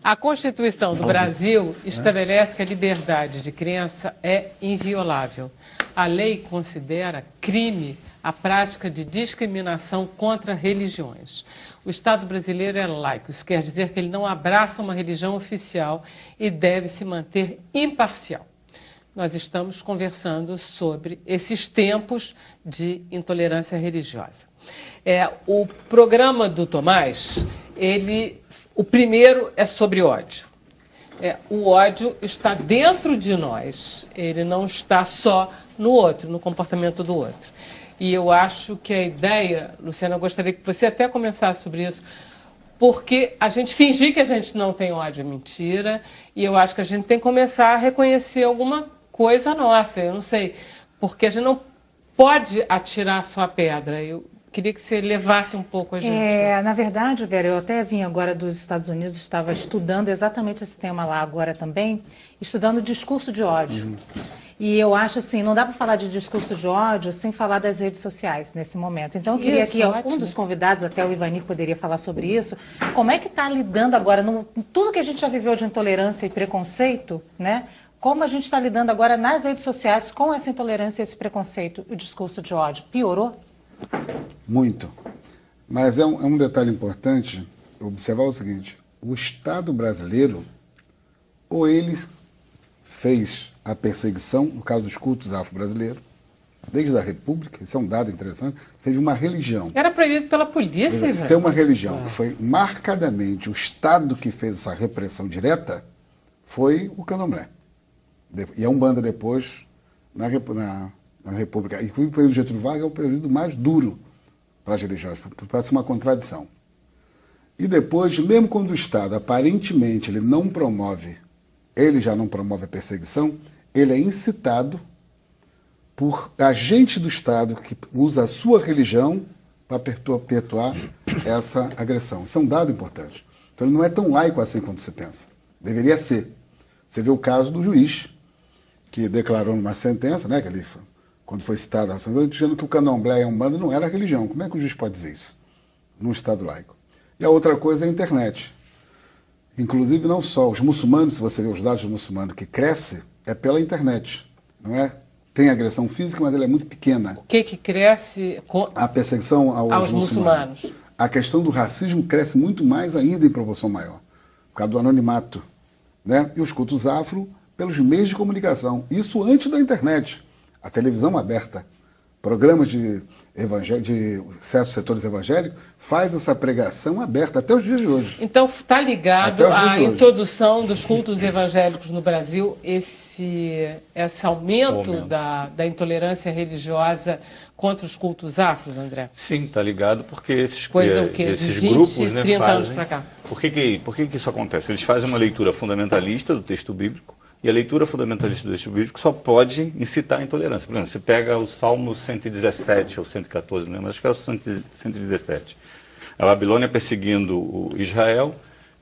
A Constituição do Brasil estabelece que a liberdade de crença é inviolável. A lei considera crime a prática de discriminação contra religiões. O Estado brasileiro é laico, isso quer dizer que ele não abraça uma religião oficial e deve se manter imparcial. Nós estamos conversando sobre esses tempos de intolerância religiosa. O programa do Tomás, o primeiro é sobre ódio. O ódio está dentro de nós, ele não está só no outro, no comportamento do outro. E eu acho que a ideia, Luciana, eu gostaria que você até começasse sobre isso, porque a gente fingir que a gente não tem ódio é mentira, e eu acho que a gente tem que começar a reconhecer alguma coisa nossa, eu não sei, porque a gente não pode atirar só a pedra. Eu queria que você levasse um pouco a gente. Na verdade, Vera, eu até vim agora dos Estados Unidos, estava estudando exatamente esse tema lá agora também, estudando o discurso de ódio. E eu acho assim, não dá para falar de discurso de ódio sem falar das redes sociais nesse momento. Então eu queria que um dos convidados, até o Ivani poderia falar sobre isso, como é que está lidando agora, tudo que a gente já viveu de intolerância e preconceito, né? Como a gente está lidando agora nas redes sociais com essa intolerância e esse preconceito, o discurso de ódio? Piorou? Muito. Mas é um detalhe importante observar o seguinte, o Estado brasileiro, ou ele fez a perseguição, no caso dos cultos afro-brasileiros, desde a República, isso é um dado interessante, fez uma religião. Era proibido pela polícia, Se tem uma religião que foi marcadamente o Estado que fez essa repressão direta, foi o Candomblé. E a Umbanda depois, na República. Inclusive o período de Getúlio Vargas é o período mais duro para as religiões, parece uma contradição. E depois, mesmo quando o Estado, aparentemente, ele já não promove a perseguição, ele é incitado por agente do Estado que usa a sua religião para perpetuar essa agressão. Isso é um dado importante. Então ele não é tão laico assim quanto se pensa. Deveria ser. Você vê o caso do juiz, que declarou numa sentença, né, que ele, quando foi citado a sentença, dizendo que o candomblé e a umbanda não era religião. Como é que o juiz pode dizer isso num Estado laico? E a outra coisa é a internet. Inclusive, não só os muçulmanos, se você vê os dados dos muçulmanos, que cresce é pela internet. Não é? Tem agressão física, mas ela é muito pequena. O que cresce? A perseguição aos muçulmanos. A questão do racismo cresce muito mais ainda em proporção maior, por causa do anonimato. Né? E os cultos afro pelos meios de comunicação. Isso antes da internet. A televisão aberta, programas de certos setores evangélicos, faz essa pregação aberta até os dias de hoje. Então está ligado à introdução dos cultos evangélicos no Brasil, esse aumento da intolerância religiosa contra os cultos afros, André? Sim, está ligado porque esses de 20, grupos, né, 30 fazem... anos para cá. Por que isso acontece? Eles fazem uma leitura fundamentalista do texto bíblico, e a leitura fundamentalista do texto bíblico só pode incitar a intolerância. Por exemplo, você pega o Salmo 117 ou 114, não lembro, acho que é o 117. A Babilônia perseguindo o Israel,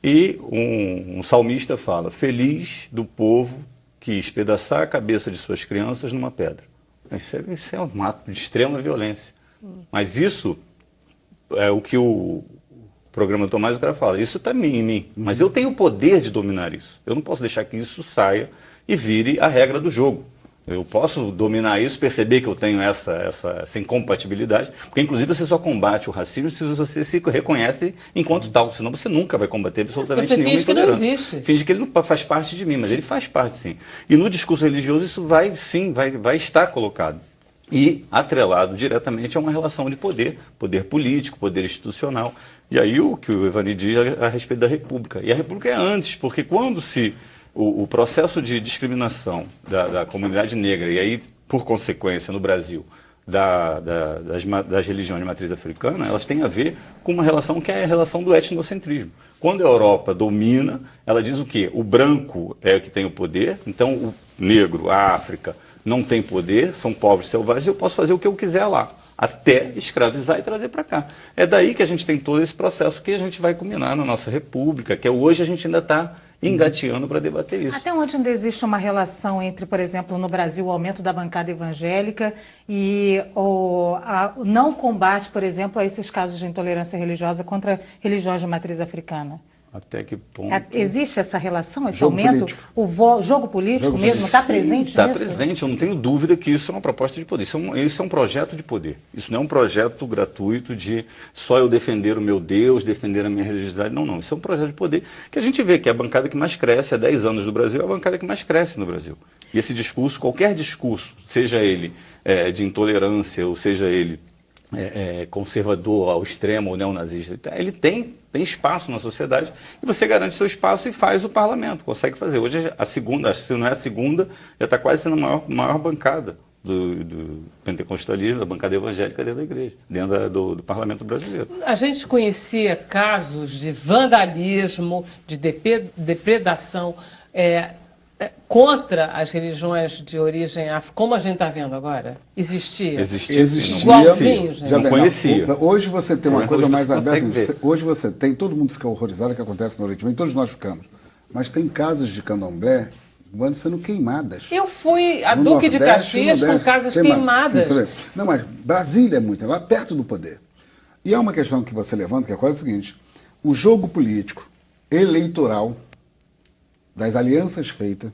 e um salmista fala: feliz do povo que espedaçar a cabeça de suas crianças numa pedra. Isso é um ato de extrema violência. Mas isso é o que o programa do Tomás, o cara fala, isso está em mim, mas eu tenho o poder de dominar isso. Eu não posso deixar que isso saia e vire a regra do jogo. Eu posso dominar isso, perceber que eu tenho essa incompatibilidade, porque inclusive você só combate o racismo se você se reconhece enquanto tal, senão você nunca vai combater absolutamente nenhuma intolerância. Finge que não existe. Finge que ele não faz parte de mim, mas ele faz parte sim. E no discurso religioso isso vai estar colocado. E atrelado diretamente a uma relação de poder político, poder institucional. E aí o que o Ivani diz a respeito da República. E a República é antes, porque quando o processo de discriminação da comunidade negra, e aí, por consequência, no Brasil, das religiões de matriz africana, elas têm a ver com uma relação que é a relação do etnocentrismo. Quando a Europa domina, ela diz o quê? O branco é o que tem o poder, então o negro, a África, não tem poder, são povos selvagens, eu posso fazer o que eu quiser lá, até escravizar e trazer para cá. É daí que a gente tem todo esse processo que a gente vai culminar na nossa república, que hoje a gente ainda está engateando para debater isso. Até onde ainda existe uma relação entre, por exemplo, no Brasil, o aumento da bancada evangélica e o não combate, por exemplo, a esses casos de intolerância religiosa contra religiões de matriz africana? Até que ponto... Existe essa relação, esse Jogo aumento? político. O jogo político mesmo está presente Está nisso? presente, eu não tenho dúvida que isso é uma proposta de poder. Isso é um projeto de poder. Isso não é um projeto gratuito de só eu defender o meu Deus, defender a minha religiosidade. Não, não. Isso é um projeto de poder que a gente vê que é a bancada que mais cresce há 10 anos no Brasil, é a bancada que mais cresce no Brasil. E esse discurso, qualquer discurso, seja ele de intolerância ou seja ele conservador ao extremo ou neonazista, ele tem espaço na sociedade e você garante seu espaço e faz o parlamento, consegue fazer. Hoje a segunda, se não é a segunda, já está quase sendo a maior bancada do pentecostalismo, da bancada evangélica dentro da igreja, dentro do parlamento brasileiro. A gente conhecia casos de vandalismo, de depredação contra as religiões de origem afro, como a gente está vendo agora? Existia? Existia. Igualzinho, gente. Não conhecia. Hoje você tem uma coisa mais aberta. ver. Hoje você tem, todo mundo fica horrorizado o que acontece no Oriente Médio, todos nós ficamos. Mas tem casas de candomblé sendo queimadas. Eu fui a No Duque de Nordeste, Caxias no com Nordeste, casas queimadas. Sim, não, mas Brasília é muito, é lá perto do poder. E é uma questão que você levanta, que é quase o seguinte: o jogo político, eleitoral, das alianças feitas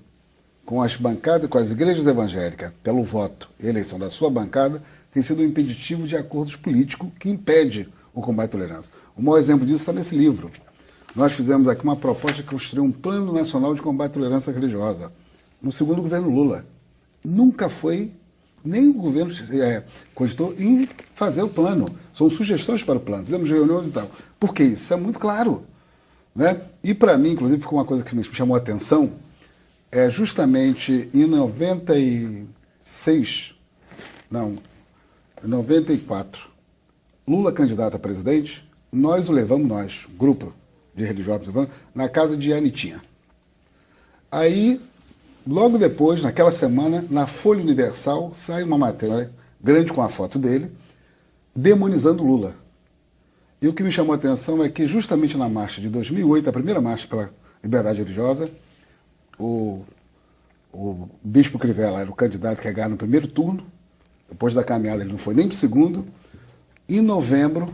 com as bancadas, com as igrejas evangélicas, pelo voto e eleição da sua bancada, tem sido um impeditivo de acordos políticos que impede o combate à tolerância. O maior exemplo disso está nesse livro. Nós fizemos aqui uma proposta de construir um plano nacional de combate à tolerância religiosa, no segundo governo Lula. Nunca foi, nem o governo cogitou em fazer o plano. São sugestões para o plano, fizemos reuniões e tal. Por que isso? É muito claro. Né? E para mim, inclusive, ficou uma coisa que me chamou a atenção, justamente em 94, Lula candidato a presidente, nós o levamos, grupo de religiosos, na casa de Anitinha. Aí, logo depois, naquela semana, na Folha Universal, sai uma matéria grande com a foto dele, demonizando Lula. E o que me chamou a atenção é que justamente na marcha de 2008, a primeira marcha pela liberdade religiosa, o Bispo Crivella era o candidato que ia ganhar no primeiro turno, depois da caminhada ele não foi nem para o segundo. Em novembro,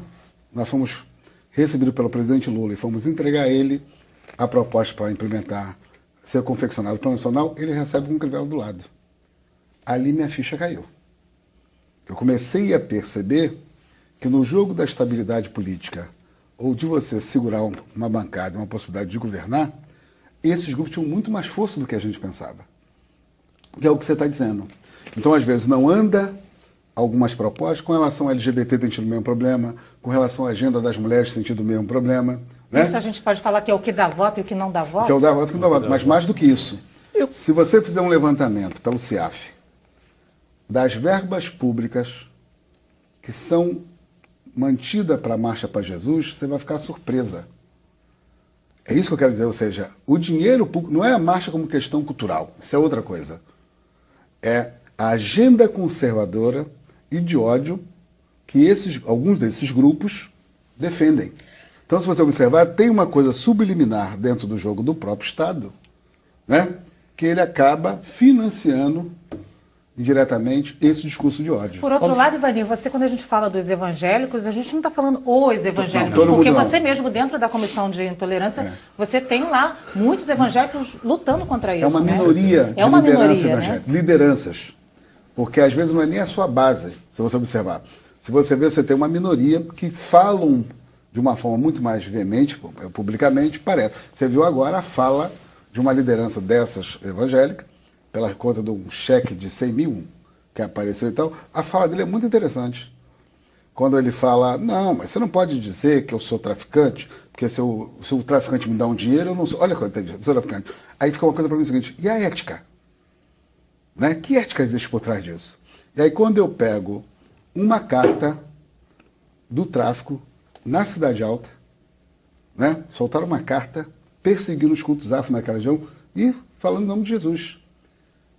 nós fomos recebidos pelo presidente Lula e fomos entregar a ele a proposta para implementar, ser confeccionado o Plano Nacional, ele recebe um Crivella do lado. Ali minha ficha caiu. Eu comecei a perceber que no jogo da estabilidade política, ou de você segurar uma bancada, uma possibilidade de governar, esses grupos tinham muito mais força do que a gente pensava. Que é o que você está dizendo. Então, às vezes, não anda algumas propostas. Com relação ao LGBT tem tido o mesmo problema, com relação à agenda das mulheres tem tido o mesmo problema. Né? Isso a gente pode falar que é o que dá voto e o que não dá voto? Que é o dá voto e o que não dá voto. Mas mais do que isso, se você fizer um levantamento pelo CIAF das verbas públicas que são mantidas para a Marcha para Jesus, você vai ficar surpresa. É isso que eu quero dizer, ou seja, o dinheiro público não é a marcha como questão cultural, isso é outra coisa. É a agenda conservadora e de ódio que alguns desses grupos defendem. Então, se você observar, tem uma coisa subliminar dentro do jogo do próprio Estado, né, que ele acaba financiando indiretamente esse discurso de ódio. Por outro lado, Ivaninho, quando a gente fala dos evangélicos, a gente não está falando os evangélicos, não, porque você mesmo, dentro da Comissão de Intolerância, você tem lá muitos evangélicos lutando contra isso. É uma minoria de liderança evangélica. Lideranças. Porque às vezes não é nem a sua base, se você observar. Se você ver, você tem uma minoria que falam de uma forma muito mais veemente, publicamente, parece. Você viu agora a fala de uma liderança dessas evangélicas, pela conta de um cheque de 100 mil que apareceu e tal, a fala dele é muito interessante. Quando ele fala, não, mas você não pode dizer que eu sou traficante, porque se o traficante me dá um dinheiro, eu não sou. Olha quanto eu sou traficante. Aí fica uma coisa para mim seguinte, e a ética? Né? Que ética existe por trás disso? E aí quando eu pego uma carta do tráfico na Cidade Alta, né? Soltaram uma carta perseguindo os cultos afro naquela região e falando em nome de Jesus.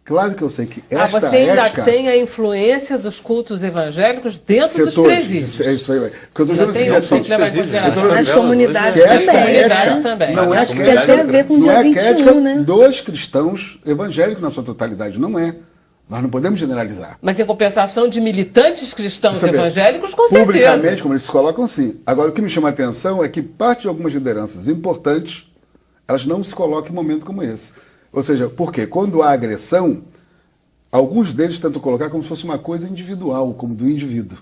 Claro que eu sei que esta você ainda ética... tem a influência dos cultos evangélicos dentro dos presídios. É isso aí. Porque eu estou dizendo assim, as comunidades também. Não é tem a ver com o dia 21, né? dos cristãos evangélicos na sua totalidade, não é. Nós não podemos generalizar. Mas em compensação de militantes cristãos Você sabe, evangélicos, com publicamente, certeza. como eles se colocam, sim. Agora, o que me chama a atenção é que parte de algumas lideranças importantes, elas não se colocam em momento como esse. Ou seja, porque quando há agressão, alguns deles tentam colocar como se fosse uma coisa individual, como do indivíduo.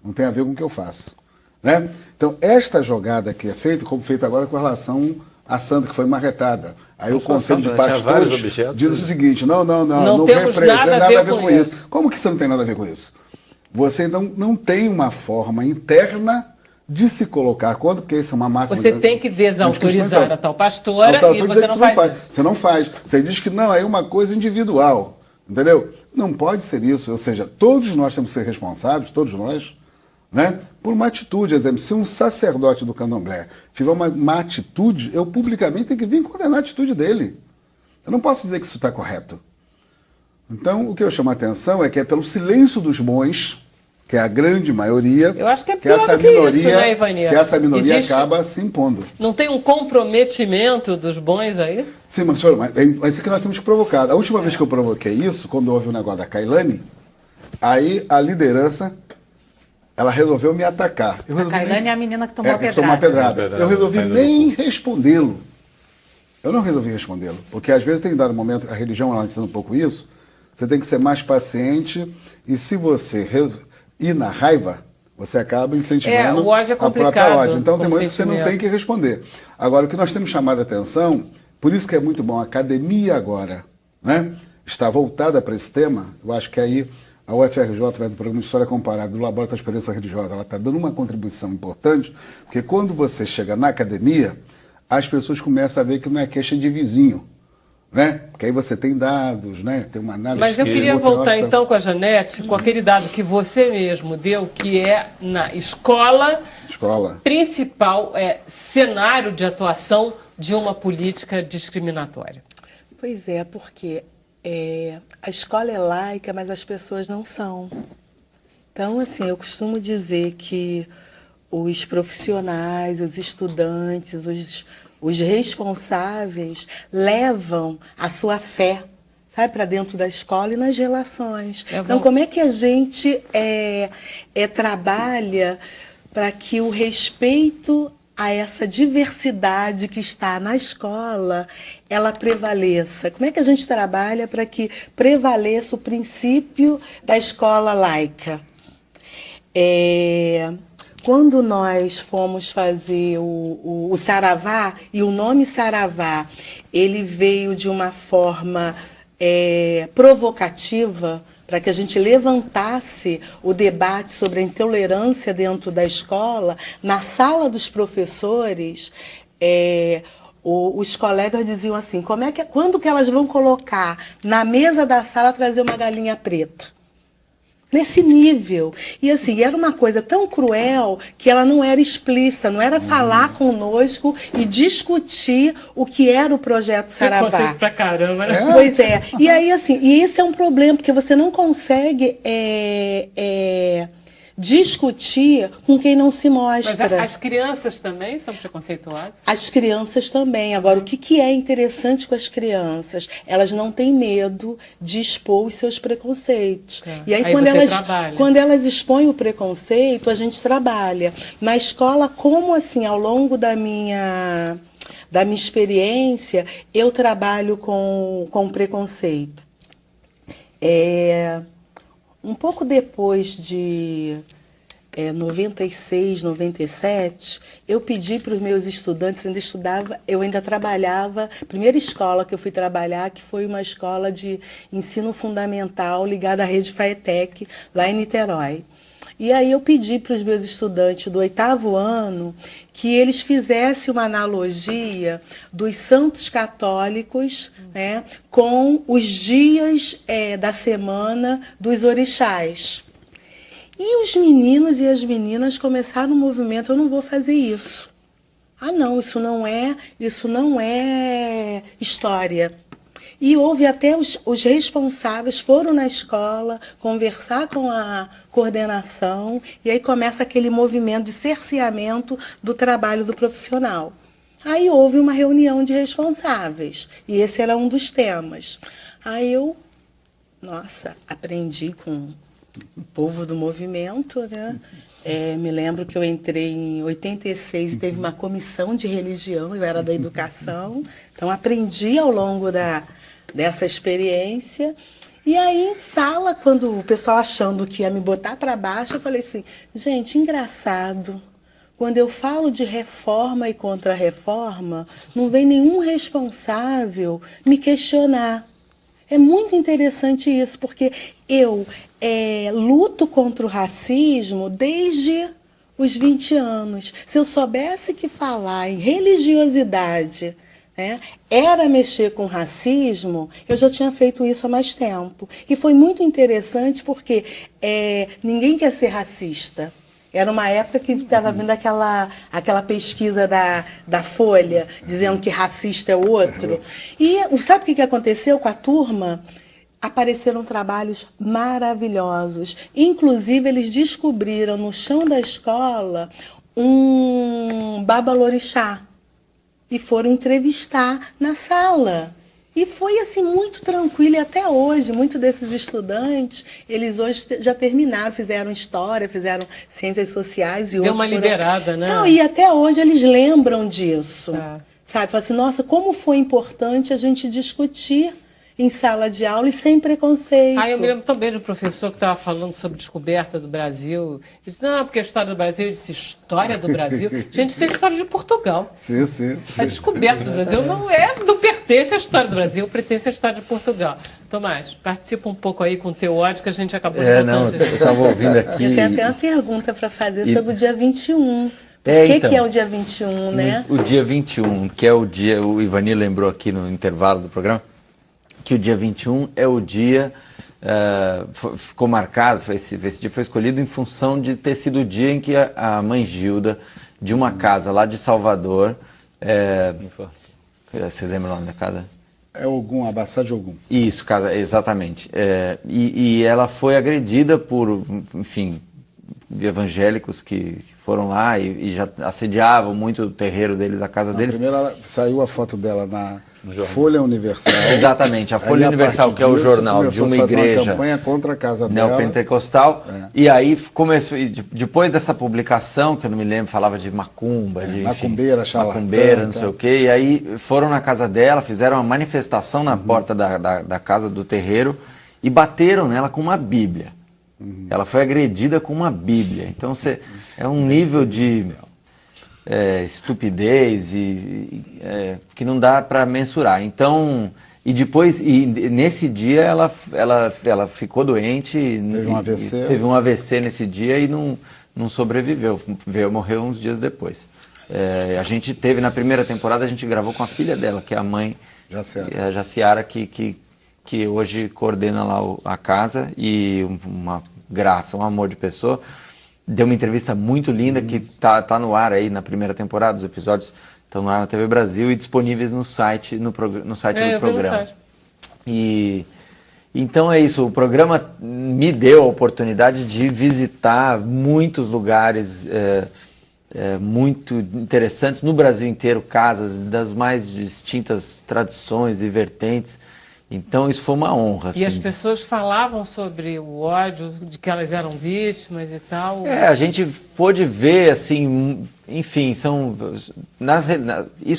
Não tem a ver com o que eu faço. Né? Então, esta jogada que é feita, como feita agora com relação a Sandra, que foi marretada. Aí o Conselho de Pastores diz o seguinte, não temos representa nada a ver com isso. Como que você não tem nada a ver com isso? Você então não tem uma forma interna de se colocar contra, porque isso é uma máxima... Você tem que desautorizar a tal pastora e você não faz isso. Você não faz. Você diz que não, é uma coisa individual. Entendeu? Não pode ser isso. Ou seja, todos nós temos que ser responsáveis, todos nós, né, por uma atitude. Exemplo, se um sacerdote do candomblé tiver uma atitude, eu publicamente tenho que vir condenar a atitude dele. Eu não posso dizer que isso está correto. Então, o que eu chamo a atenção é que é pelo silêncio dos bons, que é a grande maioria, eu acho que é pior essa minoria, isso, né, Ivania? Que essa minoria acaba se impondo. Não tem um comprometimento dos bons aí? Sim, mas isso que nós temos que provocar. A última vez que eu provoquei isso, quando houve o negócio da Kailane, aí a liderança... ela resolveu me atacar. A Kailane é a menina que tomou a pedrada. Tomou a pedrada. Eu resolvi nem respondê-lo. Eu não resolvi respondê-lo. Porque às vezes tem que dar um momento, a religião ela ensina um pouco isso, você tem que ser mais paciente e se você ir na raiva, você acaba incentivando o ódio é a própria ódio. Então tem momento que você não sentimento. tem que responder. Agora, o que nós temos chamado a atenção, por isso que é muito bom, a academia agora, né, está voltada para esse tema, eu acho que aí... a UFRJ, vai do Programa de História Comparada, do Laboratório da Experiência Religiosa, ela está dando uma contribuição importante, porque quando você chega na academia, as pessoas começam a ver que não é queixa de vizinho, né? Porque aí você tem dados, né? Tem uma análise... Mas eu queria voltar então com a Janete, com aquele dado que você mesmo deu, que é na escola principal, cenário de atuação de uma política discriminatória. Pois é, porque... a escola é laica, mas as pessoas não são. Então, assim, eu costumo dizer que os profissionais, os estudantes, os responsáveis levam a sua fé, sabe, para dentro da escola e nas relações. Então, como é que a gente trabalha para que o respeito a essa diversidade que está na escola, ela prevaleça? Como é que a gente trabalha para que prevaleça o princípio da escola laica? Quando nós fomos fazer o Saravá, e o nome Saravá, ele veio de uma forma provocativa, para que a gente levantasse o debate sobre a intolerância dentro da escola, na sala dos professores, os colegas diziam assim, quando que elas vão colocar na mesa da sala trazer uma galinha preta? Nesse nível. E assim, era uma coisa tão cruel que ela não era explícita, não era falar conosco e discutir o que era o projeto Saravá. Conceito pra caramba, né? Pois é. E aí, assim, e esse é um problema, porque você não consegue discutir com quem não se mostra. Mas as crianças também são preconceituosas? As crianças também. Agora, o que é interessante com as crianças? Elas não têm medo de expor os seus preconceitos. E aí quando elas expõem o preconceito, a gente trabalha. Na escola, como assim, ao longo da minha experiência, eu trabalho com preconceito. Um pouco depois de 96, 97, eu pedi para os meus estudantes, eu ainda trabalhava, a primeira escola que eu fui trabalhar, que foi uma escola de ensino fundamental ligada à rede FAETEC, lá em Niterói. E aí eu pedi para os meus estudantes do 8º ano que eles fizessem uma analogia dos santos católicos, né, com os dias da semana dos orixás. E os meninos e as meninas começaram um movimento, eu não vou fazer isso. Ah, não, isso não é história. E houve até os responsáveis, foram na escola conversar com a coordenação, e aí começa aquele movimento de cerceamento do trabalho do profissional. Aí houve uma reunião de responsáveis, e esse era um dos temas. Aí eu Nossa, aprendi com o povo do movimento, né? Me lembro que eu entrei em 86 e teve uma comissão de religião, eu era da educação, então aprendi ao longo dessa experiência. E aí, em sala, quando o pessoal achando que ia me botar para baixo, eu falei assim, gente, engraçado, quando eu falo de reforma e contra-reforma, não vem nenhum responsável me questionar. É muito interessante isso, porque eu luto contra o racismo desde os 20 anos. Se eu soubesse que falar em religiosidade, né, era mexer com racismo, eu já tinha feito isso há mais tempo. E foi muito interessante porque ninguém quer ser racista. Era uma época que estava vindo aquela pesquisa da Folha, dizendo que racista é o outro. E sabe o que aconteceu com a turma? Apareceram trabalhos maravilhosos. Inclusive, eles descobriram no chão da escola um babalorixá. E foram entrevistar na sala. E foi assim muito tranquilo, e até hoje, muitos desses estudantes, eles hoje já terminaram, fizeram história, fizeram ciências sociais e outros. Deu uma liberada, né? Não, e até hoje eles lembram disso. Sabe? Falam assim, nossa, como foi importante a gente discutir em sala de aula e sem preconceito. Eu me lembro também de um professor que estava falando sobre descoberta do Brasil. Ele disse, não, porque a história do Brasil, eu disse, história do Brasil? Gente, isso é história de Portugal. Sim, sim. A descoberta do Brasil não pertence à história do Brasil, pertence à história de Portugal. Tomás, participa um pouco aí com o teu ódio, que a gente acabou de botar. Não, eu estava ouvindo aqui. Eu tenho até uma pergunta para fazer sobre o dia 21. Por que é o dia 21, né? O dia 21, que é o dia, o Ivani lembrou aqui no intervalo do programa, que o dia 21 é o dia, ficou marcado, esse dia foi escolhido em função de ter sido o dia em que a mãe Gilda, de uma casa lá de Salvador, você lembra o nome da casa? É Ogum, Abassá de Ogum. Isso, casa, exatamente. E ela foi agredida por, enfim, evangélicos que foram lá e já assediavam muito o terreiro deles, a casa deles. Primeiro saiu a foto dela na Folha Universal. Exatamente, a Folha Universal, que é o jornal de uma igreja uma campanha contra a casa dela. Neopentecostal. E aí começou, depois dessa publicação, que eu não me lembro, falava de macumba, de macumbeira, charlatã, macumbeira, não sei o quê, e aí foram na casa dela, fizeram uma manifestação na porta da casa do terreiro e bateram nela com uma Bíblia. Ela foi agredida com uma Bíblia. Então é um nível de estupidez que não dá para mensurar. Então, nesse dia ela ficou doente, teve um AVC nesse dia e não sobreviveu, morreu uns dias depois. A gente teve, na primeira temporada, a gente gravou com a filha dela, que é a mãe, a Jaciara, que hoje coordena lá a casa, e uma graça, um amor de pessoa. Deu uma entrevista muito linda que tá no ar aí na primeira temporada, os episódios estão no ar na TV Brasil e disponíveis no site do programa. E então é isso, o programa me deu a oportunidade de visitar muitos lugares muito interessantes no Brasil inteiro, casas das mais distintas tradições e vertentes. Então isso foi uma honra. E as pessoas falavam sobre o ódio, de que elas eram vítimas e tal? A gente pôde ver, assim, enfim, isso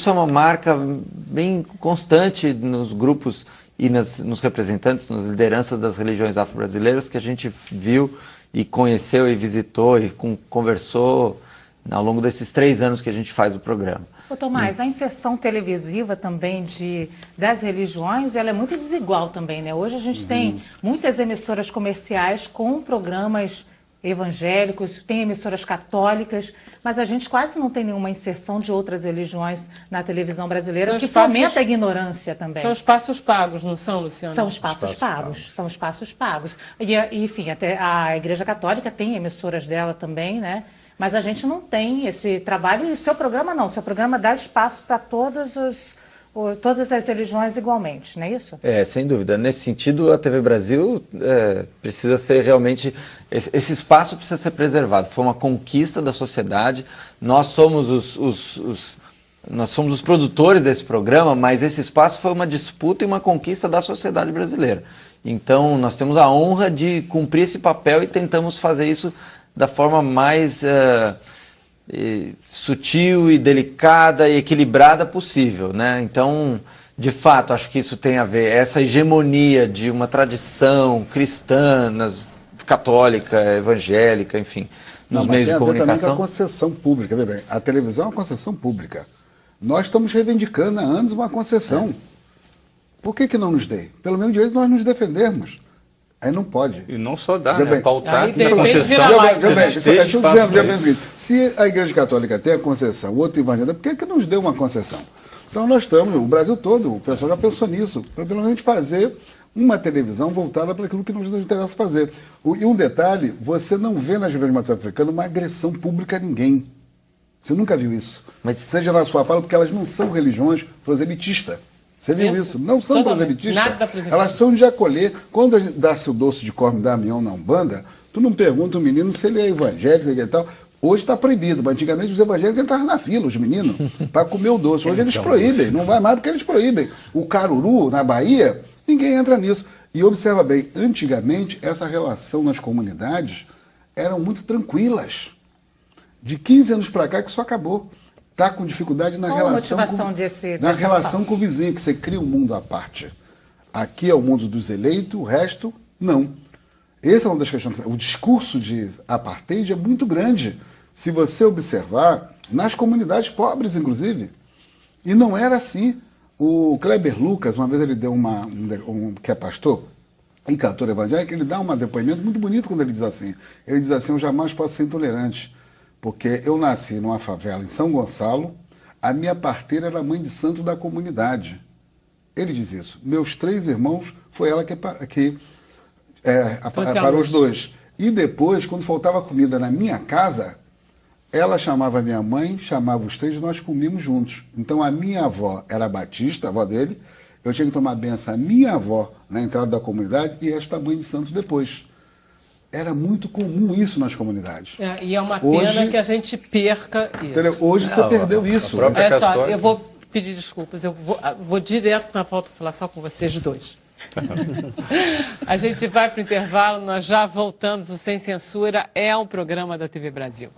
é uma marca bem constante nos grupos e nos representantes, nas lideranças das religiões afro-brasileiras, que a gente viu e conheceu e visitou e conversou ao longo desses 3 anos que a gente faz o programa. Tomás, a inserção televisiva também das religiões, ela é muito desigual também, né? Hoje a gente tem muitas emissoras comerciais com programas evangélicos, tem emissoras católicas, mas a gente quase não tem nenhuma inserção de outras religiões na televisão brasileira, que fomenta a ignorância também. São espaços pagos, não são, Luciana? São espaços pagos, são espaços pagos. E, enfim, até a Igreja Católica tem emissoras dela também, né? Mas a gente não tem esse trabalho, e o seu programa não. O seu programa dá espaço para todas as religiões igualmente, não é isso? Sem dúvida. Nesse sentido, a TV Brasil precisa ser realmente... Esse espaço precisa ser preservado. Foi uma conquista da sociedade. Nós somos os produtores desse programa, mas esse espaço foi uma disputa e uma conquista da sociedade brasileira. Então, nós temos a honra de cumprir esse papel e tentamos fazer isso da forma mais sutil e delicada e equilibrada possível, né? Então, de fato, acho que isso tem a ver, essa hegemonia de uma tradição cristã, católica, evangélica, enfim, nos meios de comunicação. Também com a concessão pública, vê bem, a televisão é uma concessão pública. Nós estamos reivindicando há anos uma concessão. Por que não nos dê? Pelo menos direito nós nos defendermos. Aí não pode. E não só dá, né? Pautar que a concessão... Se a Igreja Católica tem a concessão, o outro evangélico, por que nos deu uma concessão? Então nós estamos, o Brasil todo, o pessoal já pensou nisso, para pelo menos a gente fazer uma televisão voltada para aquilo que nos interessa fazer. E um detalhe, você não vê na juventude matriz africana uma agressão pública a ninguém. Você nunca viu isso. Mas seja na sua fala, porque elas não são religiões proselitistas. Você viu isso? Não são proselitistas. Elas são de acolher. Quando dá-se o doce de Corme Damião na Umbanda, tu não pergunta o menino se ele é evangélico e tal. Hoje está proibido, mas antigamente os evangélicos entravam na fila, os meninos, para comer o doce. Hoje eles proíbem, não vai mais porque eles proíbem. O caruru, na Bahia, ninguém entra nisso. E observa bem, antigamente essa relação nas comunidades eram muito tranquilas. De 15 anos para cá que isso acabou. Está com dificuldade na relação com o vizinho, que você cria um mundo à parte. Aqui é o mundo dos eleitos, o resto, não. Essa é uma das questões. O discurso de apartheid é muito grande. Se você observar, nas comunidades pobres, inclusive. E não era assim. O Kleber Lucas, uma vez ele deu que é pastor e cantor evangélico, ele dá um depoimento muito bonito quando ele diz assim. Ele diz assim, eu jamais posso ser intolerante. Porque eu nasci numa favela em São Gonçalo, a minha parteira era mãe de santo da comunidade. Ele diz isso. Meus 3 irmãos, foi ela que parou os 2. E depois, quando faltava comida na minha casa, ela chamava a minha mãe, chamava os 3 e nós comíamos juntos. Então a minha avó era batista, a avó dele, eu tinha que tomar a benção a minha avó na entrada da comunidade e esta mãe de santo depois. Era muito comum isso nas comunidades. E é uma pena que a gente perca isso. Hoje você perdeu isso. Eu vou pedir desculpas, eu vou direto na volta falar só com vocês dois. A gente vai para o intervalo, nós já voltamos. O Sem Censura é um programa da TV Brasil.